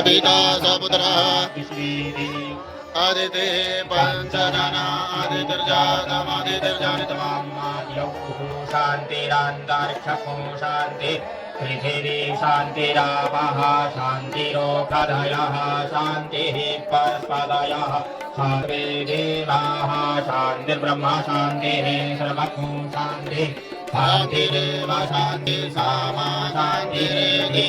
पिता सपुत्रः आदिते पंचजना आदितिर्जातमादितिर्जानितमां शान्तिरान्तरिक्षको शान्ति पृथिवी शान्तिरापः शान्तिरोषधयः शान्तिः परस्पदयः सर्वे देवाः शान्तिर्ब्रह्म शान्तिः सर्वभूतो शान्तिः शान्तिरेव शान्ति सामा शान्तिरेधि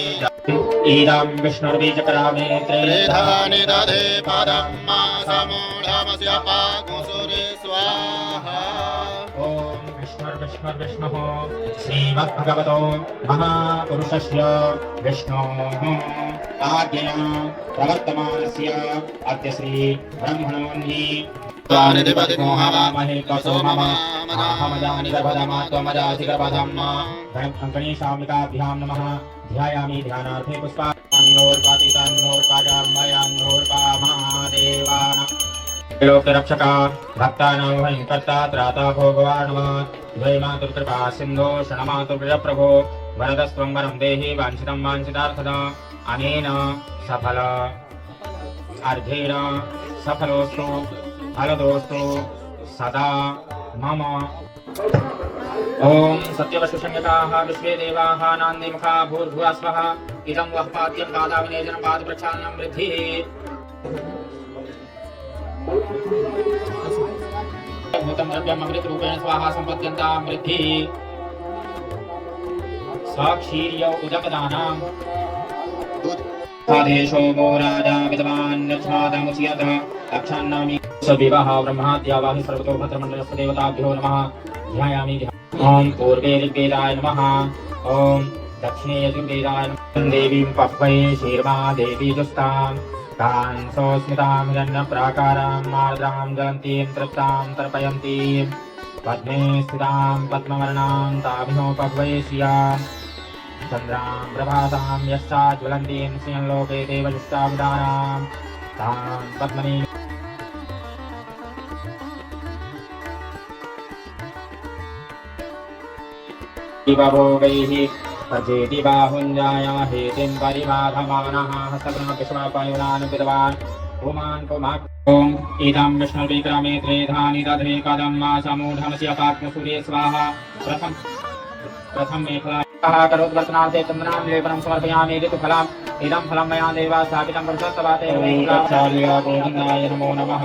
इदं विष्णुर्बीजकरामे त्रिधानि दधे पदं मा समूढमस्य पाकुसुरे स्वाहा। ॐ विष्णुर्विष्णुर्विष्णुः श्रीमद्भगवतो महापुरुषस्य विष्णोः आज्ञया प्रवर्तमानस्य अद्य श्री ब्रह्मणोन्हि स्वानिधिपतिमोहवामहे कसो मम अहमदानि गर्भधमा त्वमदासि गर्भधं गणेशाम्बिकाभ्यां नमः। ध्यायामि ध्यानार्थे पुष्पान्नोर्पातितान्नोर्पाजामयान्नोर्पामादेवान लोकरक्षका भक्तानां भयङ्कर्ता त्राता भोगवान् नमः। द्वै मातुर्कृपा सिन्धो शरणमातुर्प्रभो वरदस्त्वं वरं देहि वाञ्छितं वाञ्छितार्थदा अनेन सफल अर्धेन सफलोऽस्तु फलदोस्तु सदा मम। ओम सत्यवशुषंयताः विश्वे देवाः नान्दिमुखा भूर्भुवः स्वः इदं वः पाद्यं पादाविनेजनं पादप्रक्षालनं वृद्धिः। भूतं द्रव्यम् अमृतरूपेण स्वाहा सम्पद्यन्तां वृद्धिः। साक्षीर्य उदकदानां आदेशो वो राजा विद्वान् यच्छादमुच्यत अक्षान्नामि सविवाह ब्रह्माद्यावाहि सर्वतो भद्रमण्डलस्य देवताभ्यो नमः। ध्यायामि ओम पूर्वे ऋग्वेदाय नमः। ओम दक्षिणे यजुर्वेदाय नमः। देवीं पक्वै शीर्मा देवी दुस्तां तां सोऽस्मितां हिरण्यप्राकारां मार्द्रां ज्वलन्तीं तृप्तां तर्पयन्तीं पद्मे स्थितां पद्मवर्णां ताभिः पक्वै श्रियां चन्द्रां प्रभातां यस्सा ज्वलन्तीं श्रियंलोके देवजुष्टाविदानां तां पद्मनी दिवभोगैः प्रजेति बाहुञ्जाया हेतिं परिबाधमानः हस्तगृहविश्वापयुनान् विद्वान् पुमान् पुमान्। ॐ इदं विष्णुर्विक्रमे त्रिधानि दधे कदं मा समूढमस्य पाक्मुसुरे स्वाहा। प्रथम मेखलायाः करोद्वर्तनार्थे चन्दनां लेपनं समर्पयामि ऋतुफलम् इदं फलं मया देवा स्थापितं पुरुषोत्तमाते गोविन्दाय नमो नमः।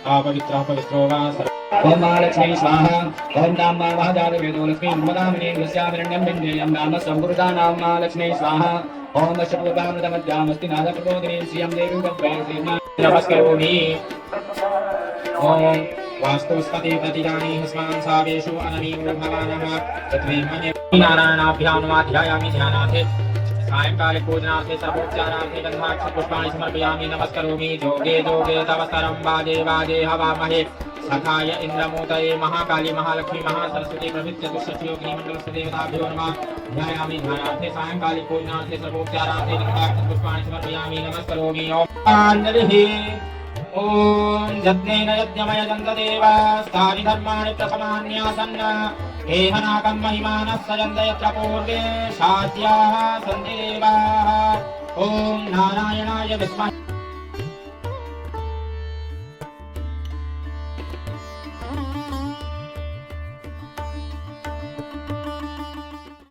अपवित्रः पवित्रो वा ओम महालक्ष्मी स्वाहा। ओम नाम महाजातवेदो लक्ष्मी नमदामिनी यस्यामिरण्यं बिन्देयं नाम सम्पुरुषाणां महालक्ष्मी स्वाहा। ओम शतुर्गामृतमध्यामस्ति नादप्रबोधिनी श्रियं देवीं वक्त्रे नमस्करोमि। ओम वास्तुस्पति प्रतिजानीः स्मान् सावेषु अननीयो भवानः तत्वे मने नारायणाभ्यां नमाध्यायामि ध्यानार्थे सायंकाले पूजनार्थे सर्वोपचारार्थे गन्धाक्षपुष्पाणि समर्पयामि नमस्करोमि। जोगे जोगे तव स्तरं वाजे वाजे हवामहे सखाय इंद्रमूतये महाकाली महालक्ष्मी महासरस्वती प्रभृत्य चतुष्षष्टियोगिनी मंडलस्य देवताभ्यो नमः। ध्यायामि ध्यानार्थे सायंकाले पूजनार्थे सर्वोपचारार्थे गन्धाक्षपुष्पाणि समर्पयामि नमस्करोमि। ओम यज्ञेन यज्ञमयजन्त देवास्तानि धर्माणि प्रथमान्यासन् एहनाकं महिमानः सजन्त यत्र पूर्वे शास्याः सन्ति देवाः। ओम नारायणाय विद्महे